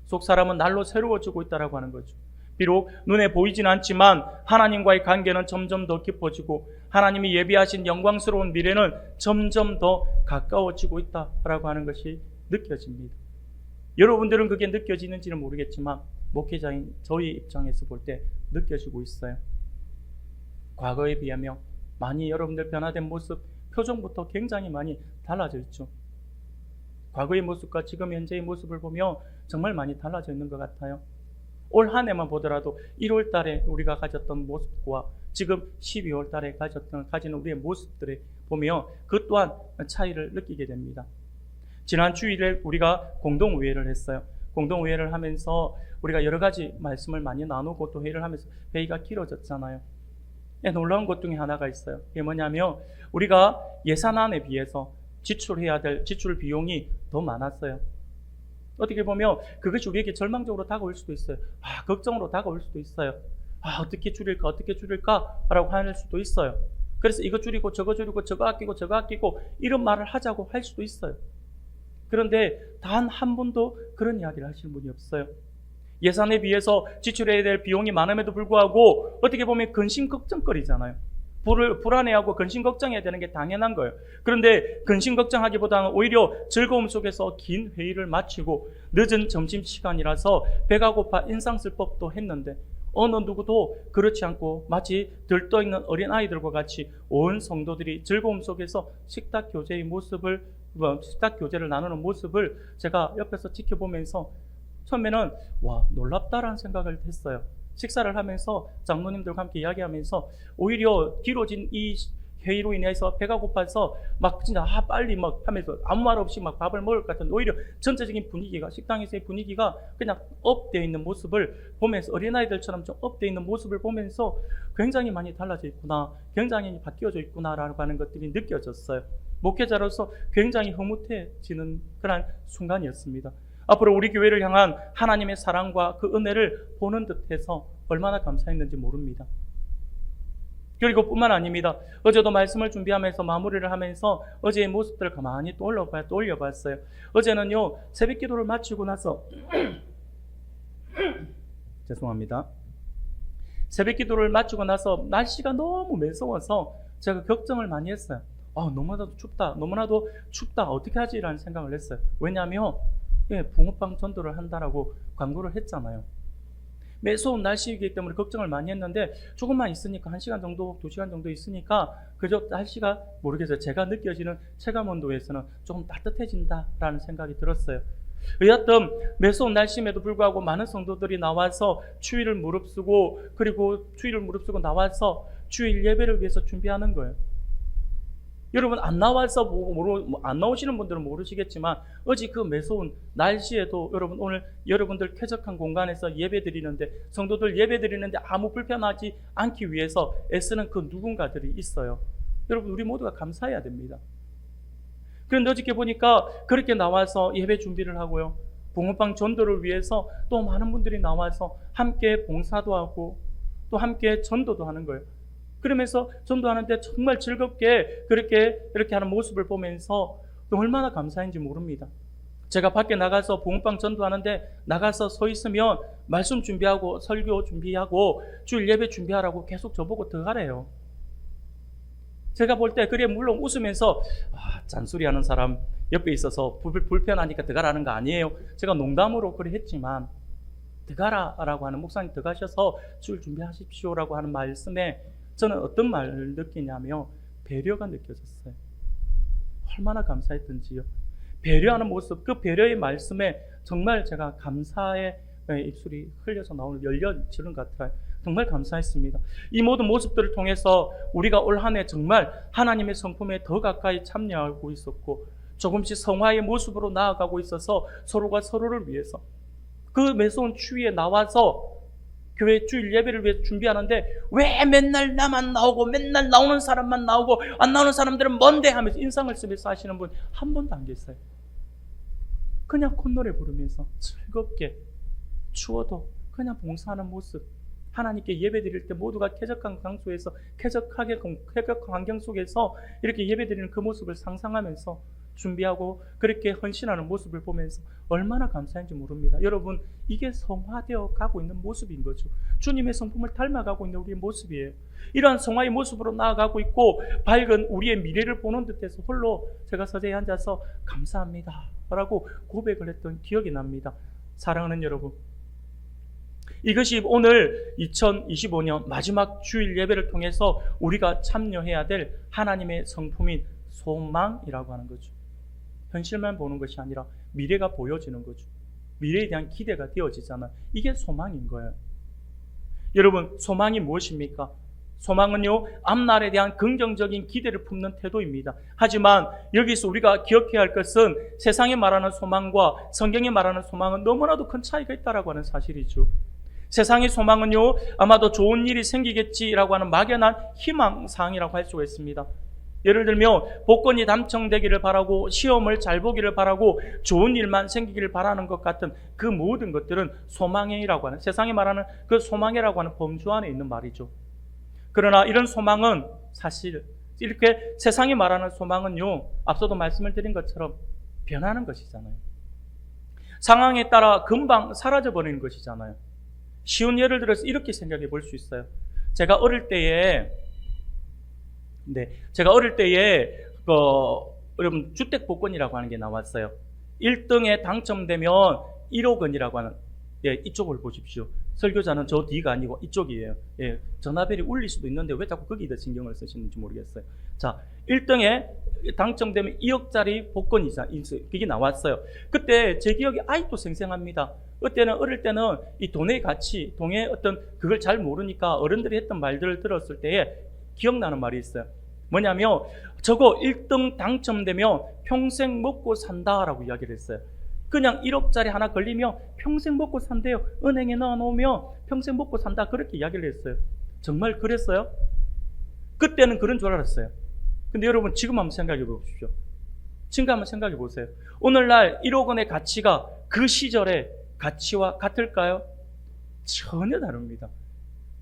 속사람은 날로 새로워지고 있다라고 하는 거죠. 비록 눈에 보이진 않지만 하나님과의 관계는 점점 더 깊어지고 하나님이 예비하신 영광스러운 미래는 점점 더 가까워지고 있다라고 하는 것이 느껴집니다. 여러분들은 그게 느껴지는지는 모르겠지만 목회자인 저희 입장에서 볼 때 느껴지고 있어요. 과거에 비하면 많이 여러분들 변화된 모습, 표정부터 굉장히 많이 달라져 있죠. 과거의 모습과 지금 현재의 모습을 보면 정말 많이 달라져 있는 것 같아요. 올 한 해만 보더라도 1월 달에 우리가 가졌던 모습과 지금 12월 달에 가지는 우리의 모습들을 보면 그 또한 차이를 느끼게 됩니다. 지난 주일에 우리가 공동회의를 했어요. 공동회의를 하면서 우리가 여러 가지 말씀을 많이 나누고 또 회의를 하면서 회의가 길어졌잖아요. 놀라운 것 중에 하나가 있어요. 그게 뭐냐면 우리가 예산안에 비해서 지출해야 될 지출 비용이 더 많았어요. 어떻게 보면 그것이 우리에게 절망적으로 다가올 수도 있어요. 걱정으로 다가올 수도 있어요. 어떻게 줄일까 라고 할 수도 있어요. 그래서 이거 줄이고 저거 아끼고 이런 말을 하자고 할 수도 있어요. 그런데 단 한 번도 그런 이야기를 하시는 분이 없어요. 예산에 비해서 지출해야 될 비용이 많음에도 불구하고 어떻게 보면 근심 걱정거리잖아요. 불안해하고 근심 걱정해야 되는 게 당연한 거예요. 그런데 근심 걱정하기보다는 오히려 즐거움 속에서 긴 회의를 마치고 늦은 점심시간이라서 배가 고파 인상 쓸 법도 했는데 어느 누구도 그렇지 않고 마치 들떠있는 어린아이들과 같이 온 성도들이 즐거움 속에서 식탁 교제를 나누는 모습을 제가 옆에서 지켜보면서 처음에는 놀랍다라는 생각을 했어요. 식사를 하면서 장로님들과 함께 이야기하면서 오히려 길어진 이 회의로 인해서 배가 고파서 진짜 빨리 하면서 아무 말 없이 밥을 먹을 것 같은 오히려 전체적인 분위기가 식당에서의 분위기가 그냥 업되어 있는 모습을 보면서 어린아이들처럼 좀 업되어 있는 모습을 보면서 굉장히 많이 달라져 있구나, 굉장히 바뀌어져 있구나라고 하는 것들이 느껴졌어요. 목회자로서 굉장히 흐뭇해지는 그런 순간이었습니다. 앞으로 우리 교회를 향한 하나님의 사랑과 그 은혜를 보는 듯해서 얼마나 감사했는지 모릅니다. 그리고 뿐만 아닙니다. 어제도 말씀을 준비하면서 마무리를 하면서 어제의 모습들을 가만히 떠올려봤어요. 어제는요, 새벽 기도를 마치고 나서 죄송합니다. 새벽 기도를 마치고 나서 날씨가 너무 매서워서 제가 걱정을 많이 했어요. 너무나도 춥다. 어떻게 하지? 라는 생각을 했어요. 왜냐하면 붕어빵 전도를 한다라고 광고를 했잖아요. 매서운 날씨이기 때문에 걱정을 많이 했는데 조금만 있으니까 1시간 정도, 2시간 정도 있으니까 그저 날씨가 모르겠어요. 제가 느껴지는 체감온도에서는 조금 따뜻해진다라는 생각이 들었어요. 여하튼 매서운 날씨임에도 불구하고 많은 성도들이 나와서 추위를 무릅쓰고 나와서 주일 예배를 위해서 준비하는 거예요. 여러분 안 나오시는 분들은 모르시겠지만 어제 그 매서운 날씨에도 여러분 오늘 여러분들 쾌적한 공간에서 예배드리는데 성도들 예배드리는데 아무 불편하지 않기 위해서 애쓰는 그 누군가들이 있어요. 여러분 우리 모두가 감사해야 됩니다. 그런데 어저께 보니까 그렇게 나와서 예배 준비를 하고요. 붕어빵 전도를 위해서 또 많은 분들이 나와서 함께 봉사도 하고 또 함께 전도도 하는 거예요. 그러면서 전도하는데 정말 즐겁게 이렇게 하는 모습을 보면서 얼마나 감사한지 모릅니다. 제가 밖에 나가서 붕어빵 전도하는데 나가서 서 있으면 말씀 준비하고 설교 준비하고 주일 예배 준비하라고 계속 저보고 들어가래요. 제가 볼 때 물론 웃으면서 잔소리하는 사람 옆에 있어서 불편하니까 들어가라는 거 아니에요. 제가 농담으로 그래 했지만 들어가라라고 하는 목사님 들어가셔서 주일 준비하십시오라고 하는 말씀에 저는 어떤 말을 느끼냐면 배려가 느껴졌어요. 얼마나 감사했던지요. 배려하는 모습, 그 배려의 말씀에 정말 제가 감사의 입술이 흘려서 열려지는 것 같아요. 정말 감사했습니다. 이 모든 모습들을 통해서 우리가 올 한 해 정말 하나님의 성품에 더 가까이 참여하고 있었고 조금씩 성화의 모습으로 나아가고 있어서 서로가 서로를 위해서 그 매서운 추위에 나와서 교회 주일 예배를 위해 준비하는데 왜 맨날 나만 나오고 맨날 나오는 사람만 나오고 안 나오는 사람들은 뭔데 하면서 인상을 쓰면서 하시는 분 한 번도 안 계세요. 그냥 콧노래 부르면서 즐겁게 추워도 그냥 봉사하는 모습, 하나님께 예배 드릴 때 모두가 쾌적한 장소에서 쾌적한 환경 속에서 이렇게 예배 드리는 그 모습을 상상하면서 준비하고 그렇게 헌신하는 모습을 보면서 얼마나 감사한지 모릅니다. 여러분, 이게 성화되어 가고 있는 모습인 거죠. 주님의 성품을 닮아가고 있는 우리의 모습이에요. 이러한 성화의 모습으로 나아가고 있고 밝은 우리의 미래를 보는 듯해서 홀로 제가 서재에 앉아서 감사합니다 라고 고백을 했던 기억이 납니다. 사랑하는 여러분, 이것이 오늘 2025년 마지막 주일 예배를 통해서 우리가 참여해야 될 하나님의 성품인 소망이라고 하는 거죠. 현실만 보는 것이 아니라 미래가 보여지는 거죠. 미래에 대한 기대가 되어지잖아요. 이게 소망인 거예요. 여러분, 소망이 무엇입니까? 소망은요, 앞날에 대한 긍정적인 기대를 품는 태도입니다. 하지만 여기서 우리가 기억해야 할 것은 세상이 말하는 소망과 성경이 말하는 소망은 너무나도 큰 차이가 있다라고 하는 사실이죠. 세상의 소망은요, 아마도 좋은 일이 생기겠지라고 하는 막연한 희망사항이라고 할 수가 있습니다. 예를 들면 복권이 당첨되기를 바라고 시험을 잘 보기를 바라고 좋은 일만 생기기를 바라는 것 같은 그 모든 것들은 소망이라고 하는, 세상이 말하는 그 소망이라고 하는 범주 안에 있는 말이죠. 그러나 이런 소망은 사실 이렇게 세상이 말하는 소망은요, 앞서도 말씀을 드린 것처럼 변하는 것이잖아요. 상황에 따라 금방 사라져버리는 것이잖아요. 쉬운 예를 들어서 이렇게 생각해 볼 수 있어요. 제가 어릴 때에 여러분 주택복권이라고 하는 게 나왔어요. 1등에 당첨되면 1억 원이라고 하는, 이쪽을 보십시오. 설교자는 저 뒤가 아니고 이쪽이에요. 전화벨이 울릴 수도 있는데 왜 자꾸 거기다 신경을 쓰시는지 모르겠어요. 자, 1등에 당첨되면 2억짜리 복권이 그게 나왔어요. 그때 제 기억이 아직도 생생합니다. 그때는 어릴 때는 이 돈의 가치, 돈의 어떤 그걸 잘 모르니까 어른들이 했던 말들을 들었을 때에 기억나는 말이 있어요. 뭐냐면 저거 1등 당첨되면 평생 먹고 산다라고 이야기를 했어요. 그냥 1억짜리 하나 걸리면 평생 먹고 산대요. 은행에 넣어놓으면 평생 먹고 산다, 그렇게 이야기를 했어요. 정말 그랬어요? 그때는 그런 줄 알았어요. 근데 여러분, 지금 한번 생각해 보십시오. 지금 한번 생각해 보세요. 오늘날 1억 원의 가치가 그 시절의 가치와 같을까요? 전혀 다릅니다.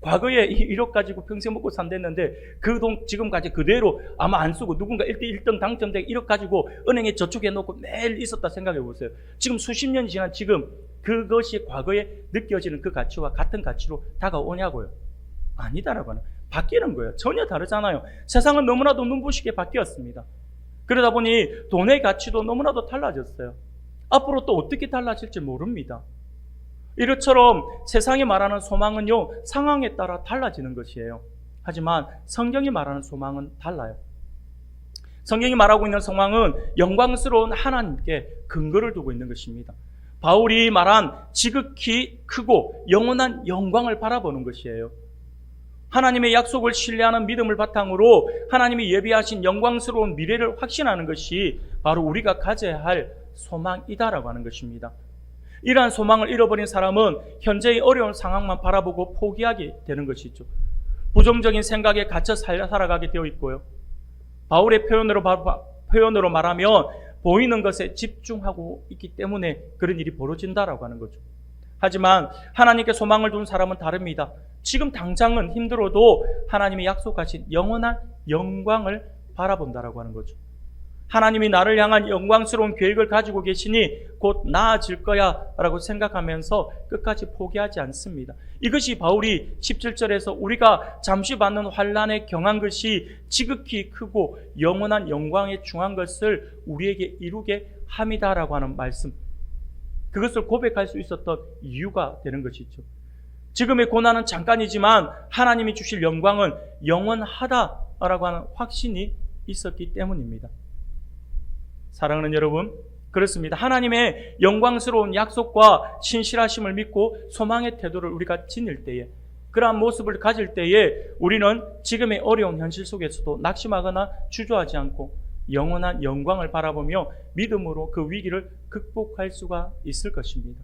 과거에 1억 가지고 평생 먹고 산댔는데 그 돈 지금까지 그대로 아마 안 쓰고 누군가 1등 당첨되고 1억 가지고 은행에 저축해 놓고 매일 있었다 생각해 보세요. 지금 수십 년이 지난 지금 그것이 과거에 느껴지는 그 가치와 같은 가치로 다가오냐고요? 아니다라고 하는, 바뀌는 거예요. 전혀 다르잖아요. 세상은 너무나도 눈부시게 바뀌었습니다. 그러다 보니 돈의 가치도 너무나도 달라졌어요. 앞으로 또 어떻게 달라질지 모릅니다. 이것처럼 세상이 말하는 소망은요, 상황에 따라 달라지는 것이에요. 하지만 성경이 말하는 소망은 달라요. 성경이 말하고 있는 소망은 영광스러운 하나님께 근거를 두고 있는 것입니다. 바울이 말한 지극히 크고 영원한 영광을 바라보는 것이에요. 하나님의 약속을 신뢰하는 믿음을 바탕으로 하나님이 예비하신 영광스러운 미래를 확신하는 것이 바로 우리가 가져야 할 소망이다라고 하는 것입니다. 이러한 소망을 잃어버린 사람은 현재의 어려운 상황만 바라보고 포기하게 되는 것이죠. 부정적인 생각에 갇혀 살아가게 되어 있고요. 바울의 표현으로 말하면 보이는 것에 집중하고 있기 때문에 그런 일이 벌어진다라고 하는 거죠. 하지만 하나님께 소망을 둔 사람은 다릅니다. 지금 당장은 힘들어도 하나님이 약속하신 영원한 영광을 바라본다라고 하는 거죠. 하나님이 나를 향한 영광스러운 계획을 가지고 계시니 곧 나아질 거야 라고 생각하면서 끝까지 포기하지 않습니다. 이것이 바울이 17절에서 우리가 잠시 받는 환난에 경한 것이 지극히 크고 영원한 영광에 중한 것을 우리에게 이루게 함이다라고 하는 말씀, 그것을 고백할 수 있었던 이유가 되는 것이죠. 지금의 고난은 잠깐이지만 하나님이 주실 영광은 영원하다라고 하는 확신이 있었기 때문입니다. 사랑하는 여러분, 그렇습니다. 하나님의 영광스러운 약속과 신실하심을 믿고 소망의 태도를 우리가 지닐 때에, 그러한 모습을 가질 때에 우리는 지금의 어려운 현실 속에서도 낙심하거나 주저하지 않고 영원한 영광을 바라보며 믿음으로 그 위기를 극복할 수가 있을 것입니다.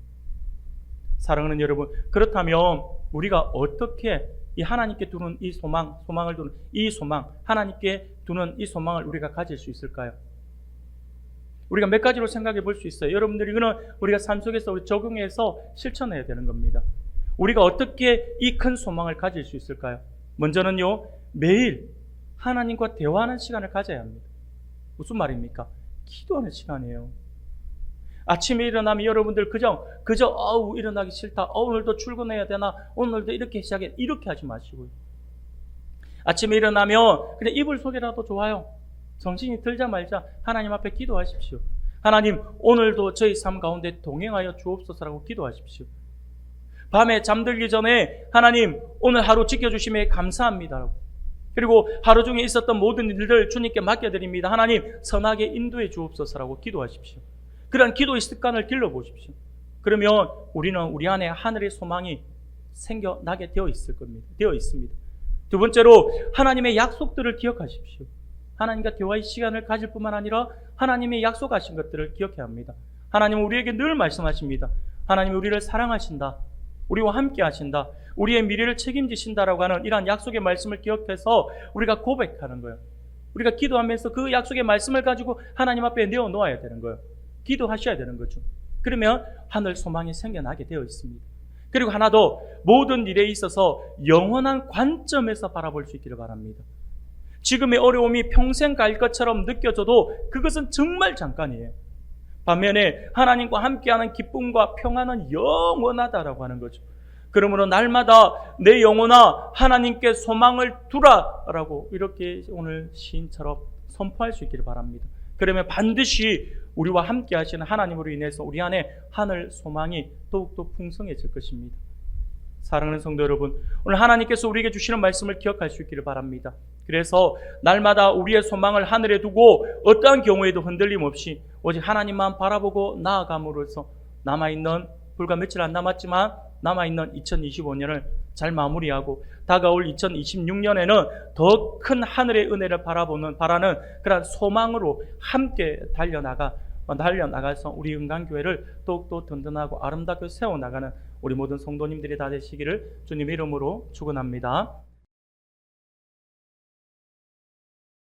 사랑하는 여러분, 그렇다면 우리가 어떻게 이 하나님께 두는 이 소망을 두는 이 소망, 하나님께 두는 이 소망을 우리가 가질 수 있을까요? 우리가 몇 가지로 생각해 볼 수 있어요. 여러분들이 이거는 우리가 삶 속에서 적용해서 실천해야 되는 겁니다. 우리가 어떻게 이 큰 소망을 가질 수 있을까요? 먼저는요, 매일 하나님과 대화하는 시간을 가져야 합니다. 무슨 말입니까? 기도하는 시간이에요. 아침에 일어나면 여러분들 그저 일어나기 싫다. 오늘도 출근해야 되나? 오늘도 이렇게 시작해. 이렇게 하지 마시고요. 아침에 일어나면 그냥 이불 속이라도 좋아요. 정신이 들자마자 하나님 앞에 기도하십시오. 하나님, 오늘도 저희 삶 가운데 동행하여 주옵소서라고 기도하십시오. 밤에 잠들기 전에 하나님, 오늘 하루 지켜주심에 감사합니다. 그리고 하루 중에 있었던 모든 일들 주님께 맡겨드립니다. 하나님, 선하게 인도해 주옵소서라고 기도하십시오. 그런 기도의 습관을 길러보십시오. 그러면 우리는 우리 안에 하늘의 소망이 생겨나게 되어 있습니다. 두 번째로 하나님의 약속들을 기억하십시오. 하나님과 대화의 시간을 가질 뿐만 아니라 하나님의 약속하신 것들을 기억해야 합니다. 하나님은 우리에게 늘 말씀하십니다. 하나님이 우리를 사랑하신다. 우리와 함께 하신다. 우리의 미래를 책임지신다라고 하는 이러한 약속의 말씀을 기억해서 우리가 고백하는 거예요. 우리가 기도하면서 그 약속의 말씀을 가지고 하나님 앞에 내어놓아야 되는 거예요. 기도하셔야 되는 거죠. 그러면 하늘 소망이 생겨나게 되어 있습니다. 그리고 하나 더, 모든 일에 있어서 영원한 관점에서 바라볼 수 있기를 바랍니다. 지금의 어려움이 평생 갈 것처럼 느껴져도 그것은 정말 잠깐이에요. 반면에 하나님과 함께하는 기쁨과 평안은 영원하다라고 하는 거죠. 그러므로 날마다 내 영혼아 하나님께 소망을 두라라고 이렇게 오늘 시인처럼 선포할 수 있기를 바랍니다. 그러면 반드시 우리와 함께 하시는 하나님으로 인해서 우리 안에 하늘 소망이 더욱더 풍성해질 것입니다. 사랑하는 성도 여러분, 오늘 하나님께서 우리에게 주시는 말씀을 기억할 수 있기를 바랍니다. 그래서 날마다 우리의 소망을 하늘에 두고 어떠한 경우에도 흔들림 없이 오직 하나님만 바라보고 나아감으로써 불과 며칠 안 남았지만 남아있는 2025년을 잘 마무리하고 다가올 2026년에는 더 큰 하늘의 은혜를 바라는 그런 소망으로 함께 달려나가서 우리 은강교회를 더욱더 든든하고 아름답게 세워나가는 우리 모든 성도님들이 다 되시기를 주님 이름으로 축원합니다.